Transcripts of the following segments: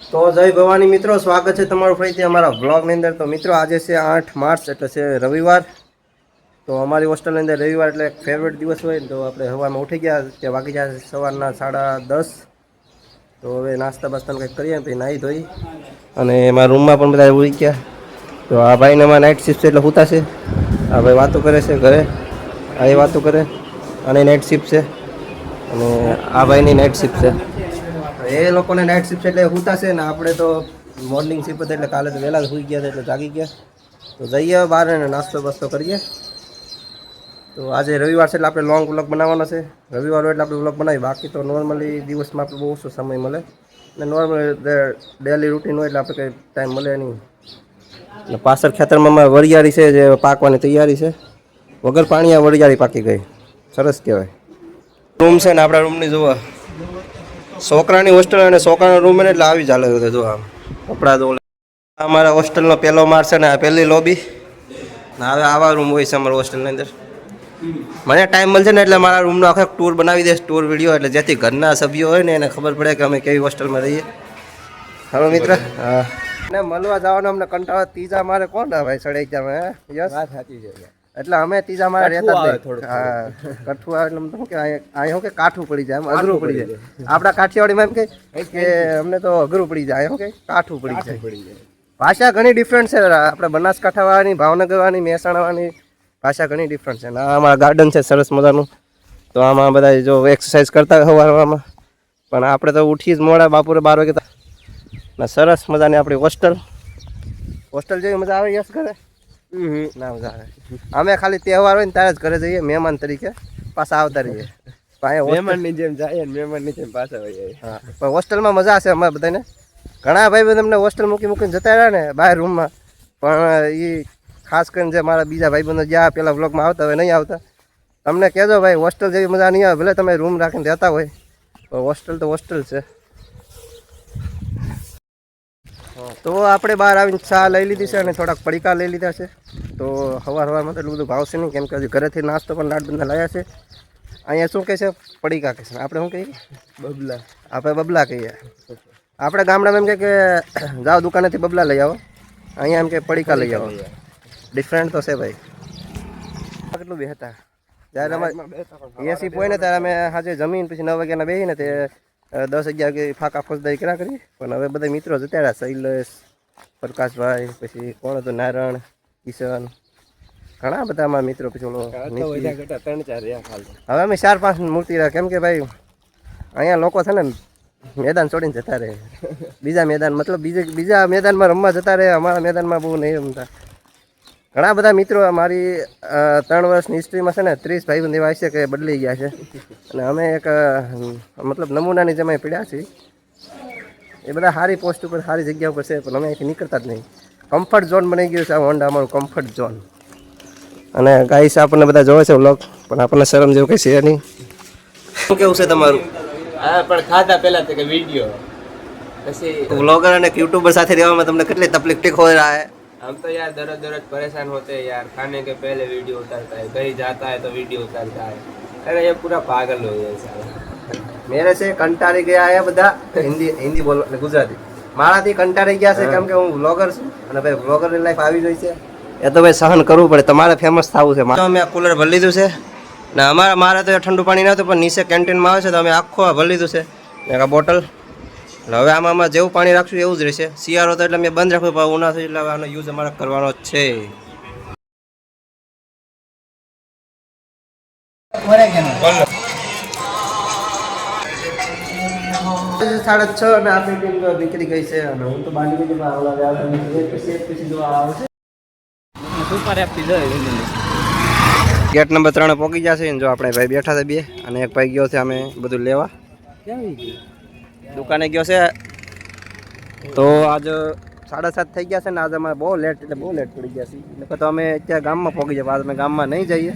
તો જય ભવાની મિત્રો, સ્વાગત છે તમારું ફરીથી અમારા બ્લોગની અંદર. તો મિત્રો આજે છે 8 માર્ચ એટલે છે રવિવાર. તો અમારી હોસ્ટેલની અંદર રવિવાર એટલે એક ફેવરેટ દિવસ હોય. તો આપણે સવારમાં ઉઠી ગયા, ત્યાં વાગી ગયા સવારના 10:30. તો હવે નાસ્તા બાસ્તા કંઈક કરીએ, પછી નાહી ધોઈ અને એમાં રૂમમાં પણ બધા ઉઈ ગયા. તો આ ભાઈને એમાં નાઇટ શિફ્ટ છે એટલે સૂતા છે. આ ભાઈ વાતો કરે છે ઘરે, આ એ વાતો કરે, અને નાઇટ શિફ્ટ છે. અને આ ભાઈની નાઇટ શિફ્ટ છે. એ લોકોને નાઇટ શિફ્ટ એટલે સૂતા છે ને આપણે તો મોર્નિંગ શિફ્ટ હતી એટલે કાલે તો વહેલા સૂઈ ગયા હતા એટલે જાગી ગયા. તો જઈએ બહાર ને નાસ્તો બાસ્તો કરીએ. તો આજે રવિવાર છે એટલે આપણે લોંગ વ્લોગ બનાવવાનો છે. રવિવાર હોય એટલે આપણે વ્લોગ બનાવીએ, બાકી તો નોર્મલી દિવસમાં આપણે બહુ ઓછો સમય મળે. અને નોર્મલ ડેલી રૂટીન હોય એટલે આપણે કંઈ ટાઈમ મળે નહીં. અને પાછળ ખેતરમાં વરિયાળી છે જે પાકવાની તૈયારી છે. વગર પાણી આ વરિયાળી પાકી ગઈ, સરસ કહેવાય. રૂમ છે ને આપણા રૂમની જોવા છોકરાની હોસ્ટેલ અને છોકરાનો રૂમ ને એટલે આવી ચાલે જો આમ કપડા ધો. અમારા હોસ્ટેલનો પહેલો માળ છે ને આ પહેલી લોબી. હવે આવા રૂમ હોય છે અમારા હોસ્ટેલની અંદર. મને ટાઈમ મળશે ને એટલે મારા રૂમનો આખો ટૂર બનાવી દઈશ, ટૂર વિડીયો, એટલે જેથી ઘરના સભ્યો હોય ને એને ખબર પડે કે અમે કેવી હોસ્ટેલમાં રહીએ. હવે મિત્ર હા ને મળવા જવાનો અમને કંટાળો. ત્રીજા મારે કોણ ભાઈ સડાઈ ગયા યસ સાચી છે એટલે અમે ત્રીજા મારે રહેતા જ નહીં. હા કઠું આવે એટલે શું કે અહીંયા શું કે કાઠું પડી જાય, એમ અઘરું પડી જાય. આપણા કાઠિયાવાડીમાં એમ કે અમને તો અઘરું પડી જાય, શું કે કાઠું પડી જાય. ભાષા ઘણી ડિફરન્ટ છે. આપણે બનાસકાંઠાવાળાની, ભાવનગરવાળાની, મહેસાણાવાળાની ભાષા ઘણી ડિફરન્ટ છે. ને આ અમારા ગાર્ડન છે સરસ મજાનું. તો આમાં બધા જો એક્સરસાઇઝ કરતા હોય સવારમાં, પણ આપણે તો ઉઠી જ મોડા બપોરે 12 વાગે. ને સરસ મજાની આપણી હોસ્ટેલ જેવી મજા આવે યસ ઘરે ના મજા આવે. અમે ખાલી તહેવાર હોય ને ત્યારે જ ઘરે જઈએ મહેમાન તરીકે, પાછા આવતા રહીએ. મહેમાનની જેમ જાય ને મહેમાનની જેમ પાછા હોય. હા પણ હોસ્ટેલમાં મજા હશે અમારે બધાને. ઘણા ભાઈ અમને હોસ્ટેલ મૂકીને જતા રહ્યા ને બહાર રૂમમાં, પણ એ ખાસ કરીને જે મારા બીજા ભાઈબંધો જ્યાં પેલા વ્લોગમાં આવતા હોય નહીં આવતા, તમને કહેજો ભાઈ હોસ્ટેલ જેવી મજા નહીં આવે. ભલે તમે રૂમ રાખીને રહેતા હોય પણ હોસ્ટેલ તો હોસ્ટેલ છે. તો આપણે બહાર આવીને ચા લઈ લીધી છે અને થોડાક પડીકા લઈ લીધા છે. તો સવારમાં તો એટલું બધું ભાવશે નહીં, કેમ કે હજી ઘરેથી નાસ્તો પણ લાડ બધા લાવ્યા છે. અહીંયા શું કહે છે પડીકા કહે છે, આપણે શું કહીએ બબલા. આપણે બબલા કહીએ. આપણે ગામડામાં એમ કે જાઓ દુકાનેથી બબલા લઈ આવો, અહીંયા એમ કે પડીકા લઈ આવો. ડિફરન્ટ તો છે ભાઈ. કેટલું બે હતા જ્યારે અમારે એસી પોઈ ને ત્યારે અમે આજે જમીન પછી 9 વાગ્યાના બેસીને તે 10-11 વાગે ફાંકા ફોજદારી કર્યા કરી. પણ હવે બધા મિત્રો જતા રહ્યા, શૈલેષ, પ્રકાશભાઈ, પછી કોણ હતું નારણ, કિશન, ઘણા બધા અમારા મિત્રો. પછી ઓલો હવે અમે 4-5 મૂર્તિ રહ્યા, કેમ કે ભાઈ અહીંયા લોકો છે ને મેદાન છોડીને જતા રહે. બીજા મેદાન મતલબ બીજા મેદાનમાં રમવા જતા રહે, અમારા મેદાનમાં બહુ નહીં રમતા. ઘણા બધા મિત્રો મારી 3 વર્ષની હિસ્ટ્રીમાં છે ને 30 ભાઈબંધ એવા છે કે બદલી ગયા છે. અને અમે એક મતલબ નમૂનાની જમાઈ પડ્યા છીએ. એ બધા સારી પોસ્ટ ઉપર સારી જગ્યા ઉપર છે, પણ અમે અહીંથી નીકળતા જ નહીં. કમ્ફર્ટ ઝોન બની ગયું છે આ હોન્ડા, અમારું કમ્ફર્ટ ઝોન. અને ગાઈસ આપણને બધા જોવે છે વ્લોગ, પણ આપણને શરમ જેવું કંઈ છે નહીં. શું કેવું છે તમારું? હા પણ ખાધા પહેલા તો કે વિડીયો પછી વ્લોગર અને યુટ્યુબર સાથે રહેવામાં તમને કેટલી તકલીફ हो रहा है? हम तो यार दररोज परेशान होते हैं यार. खाने के पहले वीडियो उतारता है, कहीं जाता है तो वीडियो उतारता है. अरे ये पूरा पागल हो गया साला. मेरे से कंटाળી ગયા है બધા. હિન્દી બોલો એટલે ગુજરાતી. મારાથી કંટાળી ગયા છે કેમ કે હું વ્લોગર છું અને ભાઈ વ્લોગરની લાઈફ આવી ગઈ છે એ તો ભાઈ સહન કરવું પડે. તમારે ફેમસ થવું છે. અમે આ કુલર ભરી લીધું છે ને મારે તો ઠંડુ પાણી નહોતું, પણ નીચે કેન્ટીનમાં આવે છે તો અમે આખો ભરી લીધું છે એક આ બોટલ. હવે આમાં જેવું પાણી રાખશું એવું જ રહેશે. શિયાળો તો એટલે મેં બંધ રાખ્યું, પણ ઉનાળો એટલે હવે આનો યુઝ અમારે કરવાનો જ છે. 6:30 અને આપણી ટીમ નીકળી ગઈ છે અને હું તો બાંધી ગેટ નંબર 3 પહોંચી જશે. જો આપણે ભાઈ બેઠા છે 2 અને એક ભાઈ ગયો છે અમે બધું લેવા, દુકાને ગયો છે. તો આજ 7:30 થઈ ગયા છે ને આજે અમે બહુ લેટ પડી ગયા છે. એટલે તો અમે અત્યારે ગામમાં પહોંચી જઈએ. આજ અમે ગામમાં નહીં જઈએ,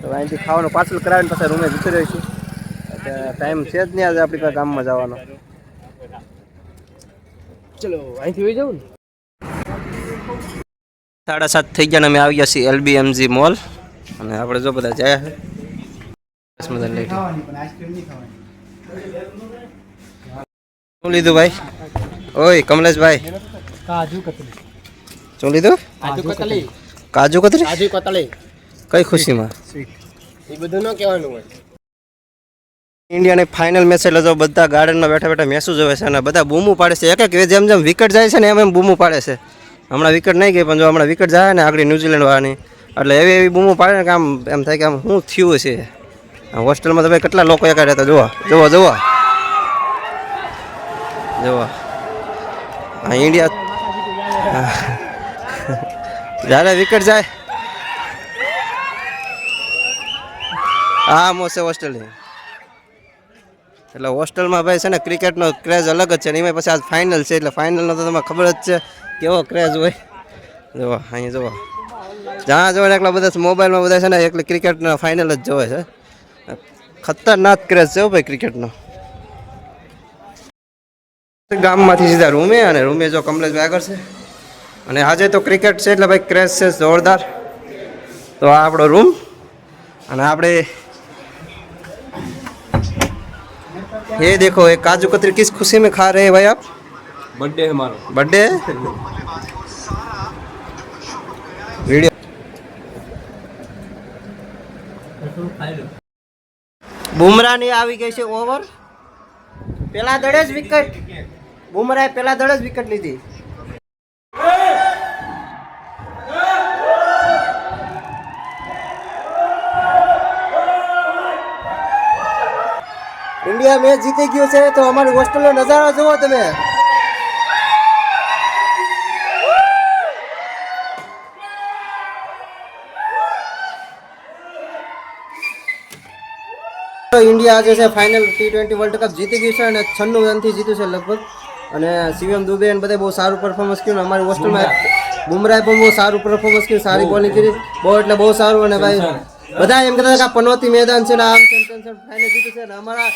તો અહીંથી ખાવાનું પાર્સલ કરાવીને પછી રૂમે જતી રહીશું. એટલે ટાઈમ છે જ નહીં આજે આપણી પાસે ગામમાં જવાનો. ચલો અહીંથી વહી જાવ ને. 7:30 થઈ ગયા ને અમે આવી ગયા છીએ LBMG મોલ. અને આપણે જો બધા જાય છે શું લીધું ભાઈ? ઓય કમલેશભાઈ કાજુ કતરી શું લીધું? કાજુ કતરી કાજુ કતરી? કાજુ કતરી કઈ ખુશીમાં? એ બધું ન કહેવાનું હોય. ઇન્ડિયાની ફાઇનલ મેચ એટલે જો બધા ગાર્ડનમાં બેઠા બેઠા મેસું જોવે છે અને બધા બૂમું પાડે છે. એક એક જેમ જેમ વિકેટ જાય છે ને એમ એમ બૂમું પાડે છે. હમણાં વિકેટ નહીં ગઈ પણ જો હમણાં વિકેટ જાય ને આગળ ન્યુઝીલેન્ડ વાળાની એટલે એવી એવી બૂમું પાડે ને કે આમ એમ થાય કે આમ શું થયું છે. હોસ્ટેલમાં તો ભાઈ કેટલા લોકો એકા રહેતા જોવા જોવા જોવા જોવા હા ઇન્ડિયા જ્યારે વિકેટ જાય હા મોસે હોસ્ટેલની એટલે હોસ્ટેલમાં ભાઈ છે ને ક્રિકેટનો ક્રેઝ અલગ જ છે ને એમાં પછી આજ ફાઇનલ છે એટલે ફાઇનલનો તો તમને ખબર જ છે કેવો ક્રેઝ હોય. જોવા અહીંયા જોવા જ્યાં જોવે ને એટલા બધા મોબાઈલમાં બધા છે ને એટલે ક્રિકેટનો ફાઇનલ જ જોવે છે. ખતરનાક ક્રેઝ છે ભાઈ ક્રિકેટનો. ગામમાંથી સીધા રૂમે અને રૂમે જો કમલેશભાઈ આગળ છે અને આજે તો ક્રિકેટ છે એટલે ભાઈ ક્રેઝ છે જોરદાર. તો આ આપણો રૂમ અને આપણે ये देखो एक काजू कतरी किस खुशी में खा रहे हैं भाई आप? बर्थडे है हमारा. बर्थडे वीडियो बुमराह ની આવી ગઈ છે ઓવર. પેલા દડે જ વિકેટ બુમરાહે પેલા દડે જ વિકેટ લીધી. ઇન્ડિયા મેચ જીતી ગયું છે તો અમારી હોસ્ટેલનો નજારો જુઓ તમે. ઇન્ડિયા આજે છે ફાઇનલ T20 વર્લ્ડ કપ જીતી ગયું છે અને 96 રનથી જીત્યું છે લગભગ. અને શિવમ દુબે અને બધે બહુ સારું પરફોર્મન્સ કર્યું. અમારી હોસ્ટેલમાં બુમરાહે પણ બહુ સારું પરફોર્મન્સ કર્યું, સારી બોલિંગ કરી, બહુ એટલે બહુ સારું. અને ભાઈ બધા એમ કહેતા હતા કે પનોતી મેદાન છે ને આમ ચેમ્પિયનશિપ ફાઇનલ જીતી છે. અને અમારા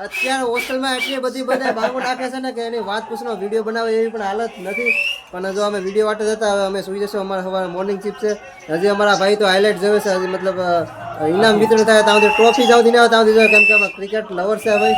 અત્યારે હોસ્ટેલમાં એટલી બધી બધા ભાગો નાખે છે ને કે એની વાત પૂછનો વિડીયો બનાવે એવી પણ હાલત નથી. પણ જો અમે વિડીયો માટે જતા હવે અમે સુઈ જશું. અમારા સવારે મોર્નિંગ શિફ્ટ છે. હજી અમારા ભાઈ તો હાઇલાઇટ જોવે છે. હજી મતલબ ઇનામ વિતરણ થાય ત્યાં સુધી ટ્રોફી જાવ નહીં આવે ત્યાં સુધી કેમ કે અમે ક્રિકેટ લવર છે ભાઈ.